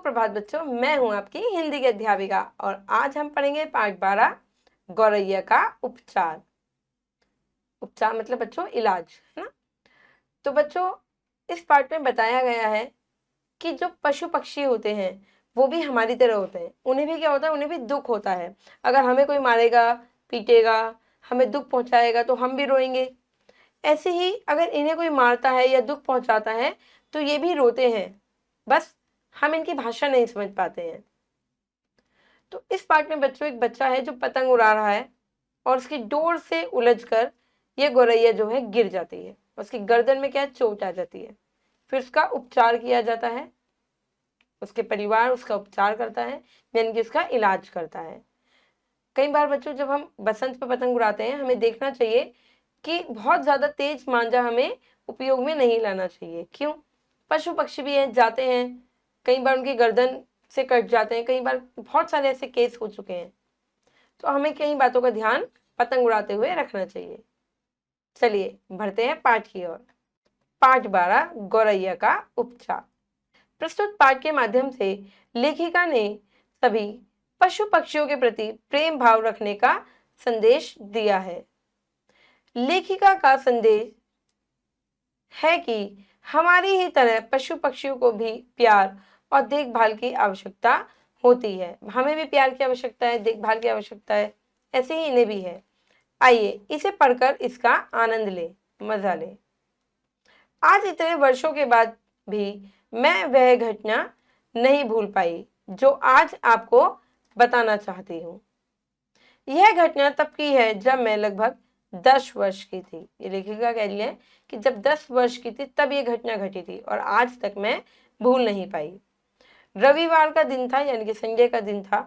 सुप्रभात बच्चों, मैं हूं आपकी हिंदी की अध्यापिका और आज हम पढ़ेंगे पाठ 12 गौरैया का उपचार। उपचार मतलब बच्चों इलाज, है ना। तो बच्चों इस पाठ में बताया गया है कि जो पशु पक्षी होते हैं वो भी हमारी तरह होते हैं। उन्हें भी क्या होता है, उन्हें भी दुख होता है। अगर हमें कोई मारेगा, पीटेगा, हमें दुख पहुंचाएगा तो हम भी रोएंगे। ऐसे ही अगर इन्हें कोई मारता है या दुख पहुंचाता है तो ये भी रोते हैं, बस हम इनकी भाषा नहीं समझ पाते हैं। तो इस पार्ट में बच्चों एक बच्चा है जो पतंग उड़ा रहा है और उसकी डोर से उलझकर ये गौरैया जो है गिर जाती है। उसकी गर्दन में क्या है, चोट आ जाती है। फिर उसका उपचार किया जाता है, उसके परिवार उसका उपचार करता है, यानी कि उसका इलाज करता है। कई बार बच्चों जब हम बसंत पे पतंग उड़ाते हैं हमें देखना चाहिए कि बहुत ज्यादा तेज मांझा हमें उपयोग में नहीं लाना चाहिए। क्यों? पशु पक्षी भी हैं, जाते हैं, कई बार उनकी गर्दन से कट जाते हैं। कई बार बहुत सारे ऐसे केस हो चुके हैं, तो हमें कई बातों का ध्यान पतंग उड़ाते हुए रखना चाहिए। चलिए बढ़ते हैं पाठ की ओर। पाठ 12 गौरैया का उपचार। प्रस्तुत पाठ के माध्यम से लेखिका ने सभी पशु पक्षियों के प्रति प्रेम भाव रखने का संदेश दिया है। लेखिका का संदेश है कि हमारी ही तरह पशु पक्षियों को भी प्यार और देखभाल की आवश्यकता होती है। हमें भी प्यार की आवश्यकता है, देखभाल की आवश्यकता है, ऐसे ही इन्हें भी है। आइए इसे पढ़कर इसका आनंद ले, मजा ले। आज इतने वर्षों के बाद भी मैं वह घटना नहीं भूल पाई जो आज आपको बताना चाहती हूँ। यह घटना तब की है जब मैं लगभग 10 वर्ष की थी। ये लेखिका कह रही है कि जब 10 वर्ष की थी तब ये घटना घटी थी और आज तक मैं भूल नहीं पाई। रविवार का दिन था, यानी कि संडे का दिन था।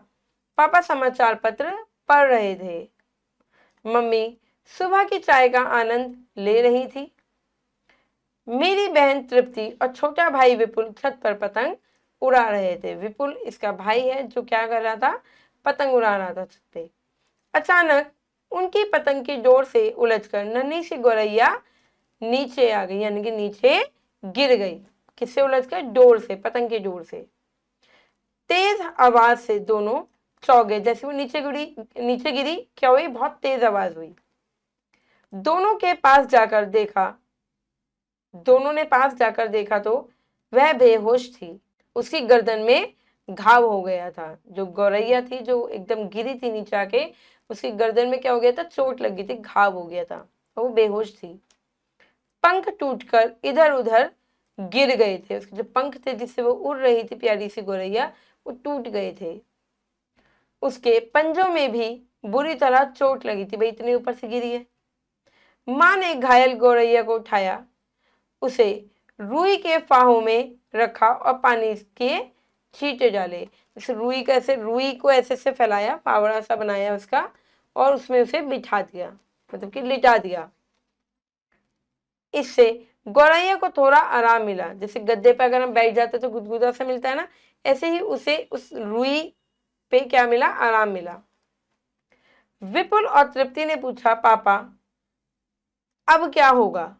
पापा समाचार पत्र पढ़ रहे थे। मम्मी सुबह की चाय का आनंद ले रही थी। मेरी बहन तृप्ति और छोटा भाई विपुल छत पर पतंग उड़ा रहे थे। विपुल इसका भाई है जो क्या कर रहा था, पतंग उड़ा रहा था छत पे। अचानक उनकी पतंग की डोर से उलझकर नन्ही सी गौरैया नीचे आ गई, यानी कि नीचे गिर गई। किससे उलझकर? डोर से, पतंग की डोर से। तेज आवाज से दोनों चौंक गए। जैसे वो नीचे गिरी क्या हुई, बहुत तेज आवाज हुई। दोनों ने पास जाकर देखा तो वह बेहोश थी। उसकी गर्दन में घाव हो गया था। जो गौरैया थी जो एकदम गिरी थी नीचे आके, उसकी गर्दन में क्या हो गया था, चोट लगी थी, घाव हो गया था, वो बेहोश थी। पंख टूटकर इधर उधर गिर गए थे। उसके जो पंख थे जिससे वो उड़ रही थी प्यारी सी गौरैया, वो टूट गए थे। उसके पंजों में भी बुरी तरह चोट लगी थी, भाई इतने ऊपर से गिरी है। माँ ने घायल गौरैया को उठाया, उसे रुई के फाहों में रखा और पानी के छींटे डाले। जैसे रुई को ऐसे से फैलाया, फावड़ा सा बनाया उसका, और उसमें उसे बिठा दिया, मतलब कि लिटा दिया। इससे गौरैया को थोड़ा आराम मिला। जैसे गद्दे पर अगर हम बैठ जाते तो गुदगुदा सा मिलता है ना, ऐसे ही उसे उस रुई पे क्या मिला, आराम मिला। विपुल और तृप्ति ने पूछा, पापा अब क्या होगा?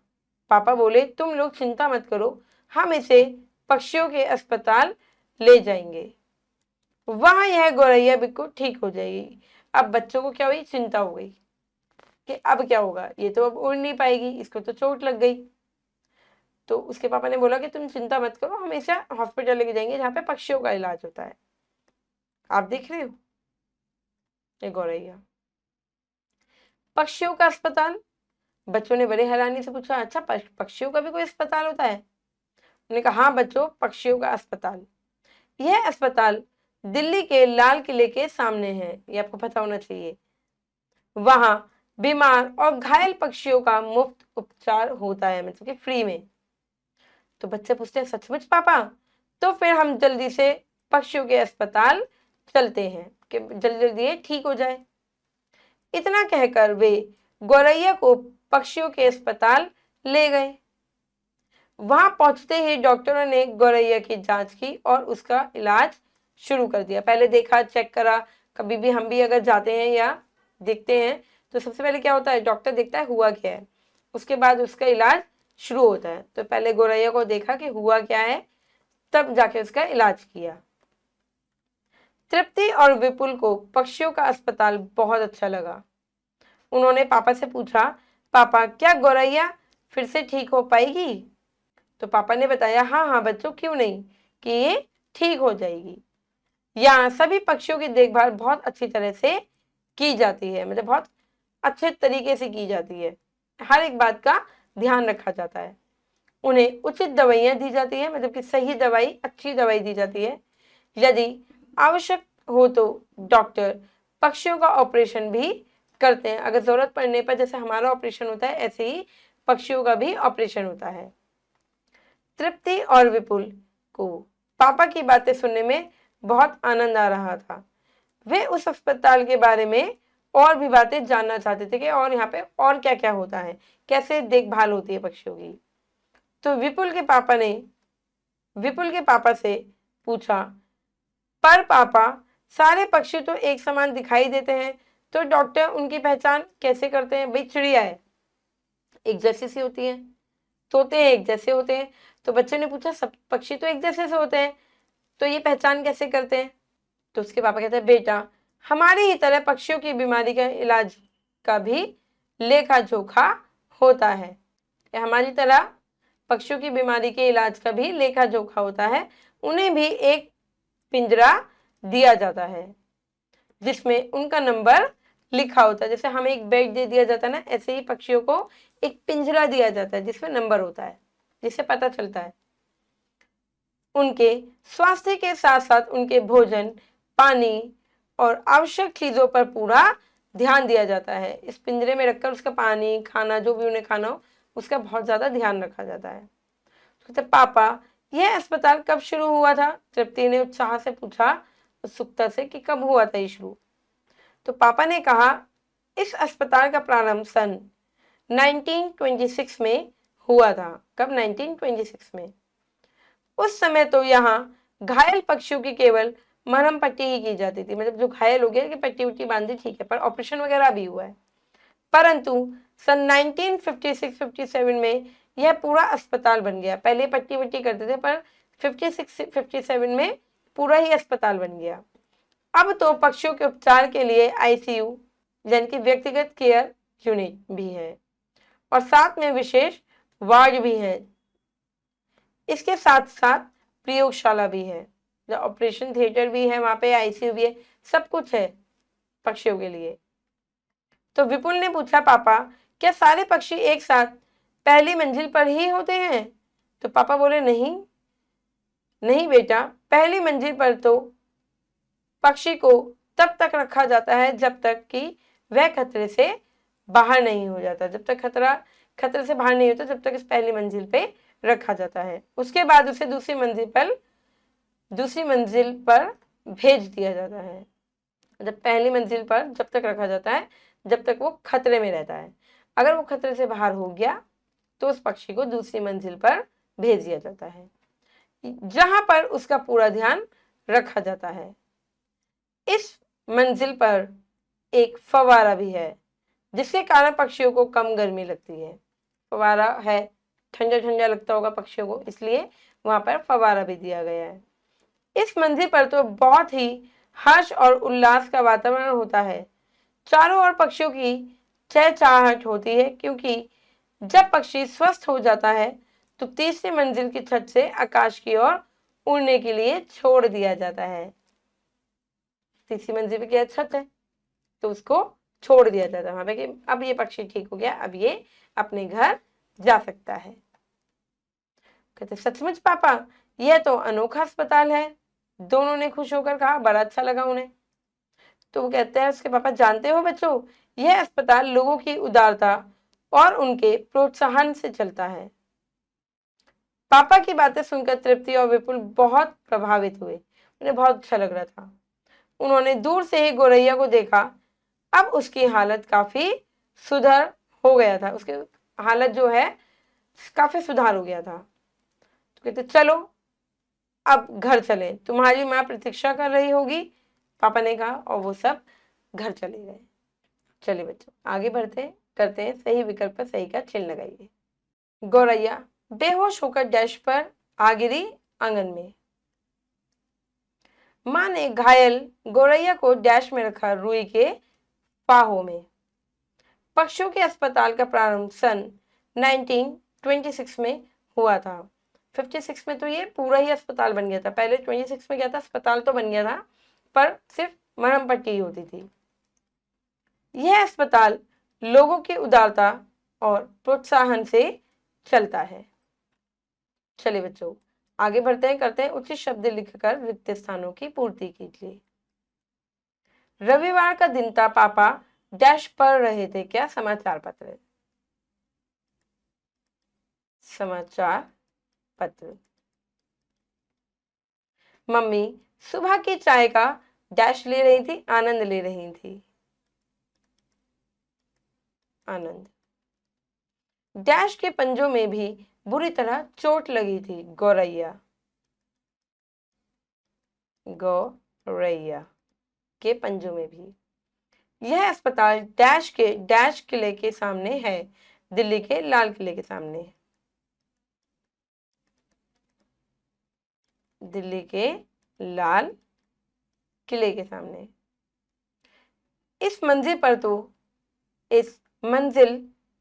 पापा बोले, तुम लोग चिंता मत करो, हम इसे पक्षियों के अस्पताल ले जाएंगे, वहां यह गौरैया बिल्कुल ठीक हो जाएगी। अब बच्चों को क्या हुई, चिंता हो गई कि अब क्या होगा, ये तो अब उड़ नहीं पाएगी, इसको तो चोट लग गई। तो उसके पापा ने बोला कि तुम चिंता मत करो, हम इसे हॉस्पिटल लेके जाएंगे जहाँ पे पक्षियों का इलाज होता है। आप देख रहे हो ये गौरैया। पक्षियों का अस्पताल? बच्चों ने बड़े हैरानी से पूछा, अच्छा पक्षियों का भी कोई अस्पताल होता है? उन्होंने कहा, हाँ बच्चों, पक्षियों का अस्पताल। यह अस्पताल दिल्ली के लाल किले के सामने है, ये आपको पता होना चाहिए। वहां बीमार और घायल पक्षियों का मुफ्त उपचार होता है, मतलब कि फ्री में। तो बच्चे पूछते हैं, सचमुच पापा? तो फिर हम जल्दी से पक्षियों के अस्पताल चलते हैं कि जल्दी जल्दी ये ठीक हो जाए। इतना कहकर वे गौरैया को पक्षियों के अस्पताल ले गए। वहां पहुंचते ही डॉक्टरों ने गौरैया की जांच की और उसका इलाज शुरू कर दिया। पहले देखा, चेक करा। कभी भी हम भी अगर जाते हैं या देखते हैं तो सबसे पहले क्या होता है, डॉक्टर देखता है हुआ क्या है, उसके बाद उसका इलाज शुरू होता है। तो पहले गौरैया को देखा कि हुआ क्या है, तब जाके उसका इलाज किया। तृप्ति और विपुल को पक्षियों का अस्पताल बहुत अच्छा लगा। उन्होंने पापा से पूछा, पापा क्या गौरैया फिर से ठीक हो पाएगी? तो पापा ने बताया, हाँ हाँ बच्चों, क्यों नहीं, कि ये ठीक हो जाएगी। यहाँ सभी पक्षियों की देखभाल बहुत अच्छी तरह से की जाती है, मतलब बहुत अच्छे तरीके से की जाती है। हर एक बात का ध्यान रखा जाता है। उन्हें उचित दवाइयाँ दी जाती है, मतलब कि सही दवाई, अच्छी दवाई दी जाती है। यदि आवश्यक हो तो डॉक्टर पक्षियों का ऑपरेशन भी करते हैं। अगर जरूरत पड़ने पर, जैसे हमारा ऑपरेशन होता है, ऐसे ही पक्षियों का भी ऑपरेशन होता है। तृप्ति और विपुल को पापा की बातें सुनने में बहुत आनंद आ रहा था। वे उस अस्पताल के बारे में और भी बातें जानना चाहते थे कि और यहाँ पे और क्या क्या होता है, कैसे देखभाल होती है पक्षियों की। तो विपुल के पापा से पूछा, पर पापा सारे पक्षी तो एक समान दिखाई देते हैं, तो डॉक्टर उनकी पहचान कैसे करते हैं? भाई चिड़िया है, एक जैसी सी होती है, तोते हैं एक जैसे होते हैं। तो बच्चे ने पूछा, सब पक्षी तो एक जैसे से होते हैं, तो ये पहचान कैसे करते हैं? तो उसके पापा कहते हैं, बेटा हमारी ही तरह पक्षियों की बीमारी का इलाज का भी लेखा जोखा होता है। हमारी तरह पक्षियों की बीमारी के इलाज का भी लेखा जोखा होता है। उन्हें भी एक पिंजरा दिया जाता है जिसमें उनका नंबर लिखा होता है। जैसे हमें एक बेड दे दिया जाता है ना, ऐसे ही पक्षियों को एक पिंजरा दिया जाता है जिसमें नंबर होता है, जिससे पता चलता है। उनके स्वास्थ्य के साथ साथ उनके भोजन, पानी और आवश्यक चीजों पर पूरा ध्यान दिया जाता है। इस पिंजरे में रखकर उसका पानी, खाना, जो भी उन्हें खाना हो, उसका बहुत ज्यादा ध्यान रखा जाता है। तो पापा यह अस्पताल कब शुरू हुआ था? तृप्ति ने उत्साह से पूछा, उत्सुकता से, कि कब हुआ था ये शुरू? तो पापा ने कहा, इस अस्पताल का प्रारंभ सन 1926 में हुआ था। कब? 1926 में। उस समय तो यहाँ घायल पक्षियों की केवल मरहम पट्टी ही की जाती थी, मतलब जो घायल हो गया कि पट्टी उट्टी बांधी, ठीक है, पर ऑपरेशन वगैरह भी हुआ है। परंतु सन 1956-57 में यह पूरा अस्पताल बन गया। पहले पट्टी वट्टी करते थे, पर 56-57 में पूरा ही अस्पताल बन गया। अब तो पक्षियों के उपचार के लिए आईसीयू यानी कि व्यक्तिगत केयर यूनिट भी है और साथ में विशेष वार्ड भी है। इसके साथ साथ प्रयोगशाला भी है, ऑपरेशन थिएटर भी है, वहां पे आईसीयू भी है, सब कुछ है पक्षियों के लिए। तो विपुल ने पूछा, पापा क्या सारे पक्षी एक साथ पहली मंजिल पर ही होते हैं? तो पापा बोले, नहीं नहीं बेटा, पहली मंजिल पर तो पक्षी को तब तक रखा जाता है जब तक कि वह खतरे से बाहर नहीं हो जाता। जब तक खतरे से बाहर नहीं होता, जब तक इस पहली मंजिल पे रखा जाता है। उसके बाद उसे दूसरी मंजिल पर भेज दिया जाता है। जब पहली मंजिल पर जब तक रखा जाता है जब तक वो खतरे में रहता है। अगर वो खतरे से बाहर हो गया तो उस पक्षी को दूसरी मंजिल पर भेज दिया जाता है, जहां पर उसका पूरा ध्यान रखा जाता है। इस मंजिल पर एक फव्वारा भी है, जिसके कारण पक्षियों को कम गर्मी लगती है। फव्वारा है, ठंडा ठंडा लगता होगा पक्षियों को, इसलिए वहां पर फव्वारा भी दिया गया है। इस मंजिल पर तो बहुत ही हर्ष और उल्लास का वातावरण होता है। चारों ओर पक्षियों की चहचहाहट होती है, क्योंकि जब पक्षी स्वस्थ हो जाता है तो तीसरी मंजिल की छत से आकाश की ओर उड़ने के लिए छोड़ दिया जाता है। तीसरी मंजिल पे क्या छत है, तो उसको छोड़ दिया जाता है वहां पे कि अब ये पक्षी ठीक हो गया, अब ये अपने घर जा सकता है। कहते, सचमुच पापा यह तो अनोखा अस्पताल है। दोनों ने खुश होकर कहा, बड़ा अच्छा लगा उन्हें। तो वो कहते हैं, उसके पापा, जानते हो बच्चों, यह अस्पताल लोगों की उदारता और उनके प्रोत्साहन से चलता है। पापा की बातें सुनकर तृप्ति और विपुल बहुत प्रभावित हुए। उन्हें बहुत अच्छा लग रहा था। उन्होंने दूर से ही गौरैया को देखा। अब उसकी हालत काफी सुधर हो गया था, उसकी हालत जो है काफी सुधार हो गया था। तो कहते, चलो अब घर चले, तुम्हारी माँ प्रतीक्षा कर रही होगी। पापा ने कहा, और वो सब घर चले गए। चलिए बच्चों, आगे बढ़ते करते हैं सही विकल्प पर सही का चिन्ह लगाइए। गौरैया बेहोश होकर डैश पर आ गिरी आंगन में। माँ ने घायल गौरैया को डैश में रखा, रुई के फाहों में। पक्षियों के अस्पताल का प्रारंभ सन 1926 में हुआ था। 56 में तो ये पूरा ही अस्पताल बन गया था, पहले 26 में क्या था, अस्पताल तो बन गया था पर सिर्फ मरहम पट्टी ही होती थी। यह अस्पताल लोगों की उदारता और प्रोत्साहन से चलता है। चलिए बच्चों आगे बढ़ते हैं, करते हैं उचित शब्द लिखकर रिक्त स्थानों की पूर्ति कीजिए। रविवार का दिन था, पापा डैश पढ़ रहे थे, क्या, समाचार पत्र। समाचार पत्र। मम्मी सुबह की चाय का डैश ले रही थी, आनंद ले रही थी। आनंद। डैश के पंजों में भी बुरी तरह चोट लगी थी, गौरैया। गौरैया के पंजों में भी। यह अस्पताल डैश के डैश किले के सामने है, दिल्ली के लाल किले के सामने। दिल्ली के लाल किले के सामने। इस मंजिल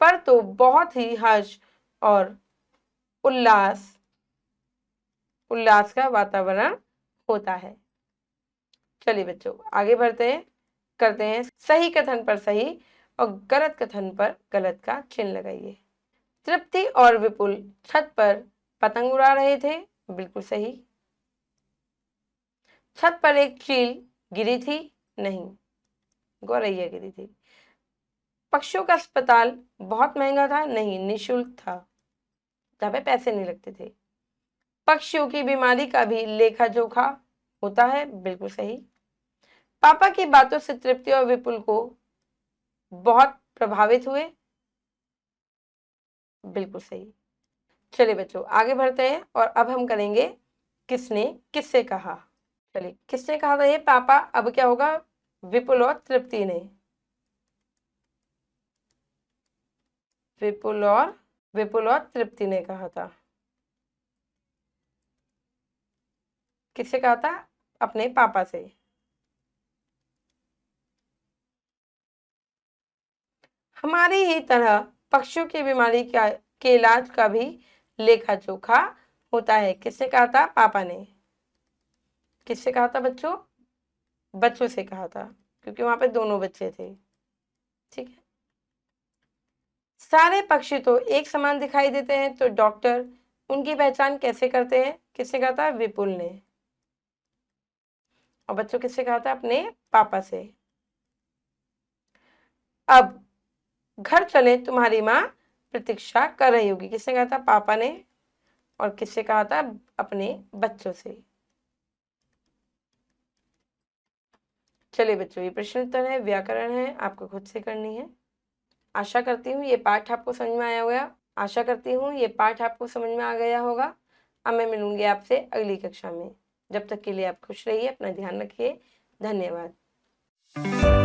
पर तो बहुत ही हर्ष और उल्लास का वातावरण होता है। चलिए बच्चों आगे बढ़ते हैं, करते हैं सही कथन पर सही और गलत कथन पर गलत का चिन्ह लगाइए। तृप्ति और विपुल छत पर पतंग उड़ा रहे थे, बिल्कुल सही। छत पर एक चील गिरी थी, नहीं, गौरैया गिरी थी। पक्षियों का अस्पताल बहुत महंगा था, नहीं, निःशुल्क था, जहाँ पे पैसे नहीं लगते थे। पक्षियों की बीमारी का भी लेखा जोखा होता है, बिल्कुल सही। पापा की बातों से तृप्ति और विपुल को बहुत प्रभावित हुए, बिल्कुल सही। चलिए बच्चों आगे बढ़ते हैं और अब हम करेंगे किसने किससे कहा। चलिए किसने कहा था ये, पापा, अब क्या होगा, विपुल और तृप्ति ने। विपुल और तृप्ति ने कहा था। किससे कहा था, अपने पापा से। हमारी ही तरह पक्षियों की बीमारी के इलाज का भी लेखा जोखा होता है, किसने कहा था, पापा ने। किससे कहा था बच्चों, बच्चों से कहा था, क्योंकि वहां पे दोनों बच्चे थे, ठीक है। सारे पक्षी तो एक समान दिखाई देते हैं, तो डॉक्टर उनकी पहचान कैसे करते हैं, किसने कहा था, विपुल ने। और बच्चों किससे कहा था, अपने पापा से। अब घर चले, तुम्हारी माँ प्रतीक्षा कर रही होगी, किसने कहा था, पापा ने। और किससे कहा था, अपने बच्चों से। चलिए बच्चों ये प्रश्न उत्तर है, व्याकरण है, आपको खुद से करनी है। आशा करती हूँ ये पाठ आपको समझ में आया होगा। आशा करती हूँ ये पाठ आपको समझ में आ गया होगा। अब मैं मिलूंगी आपसे अगली कक्षा में। जब तक के लिए आप खुश रहिए, अपना ध्यान रखिए, धन्यवाद।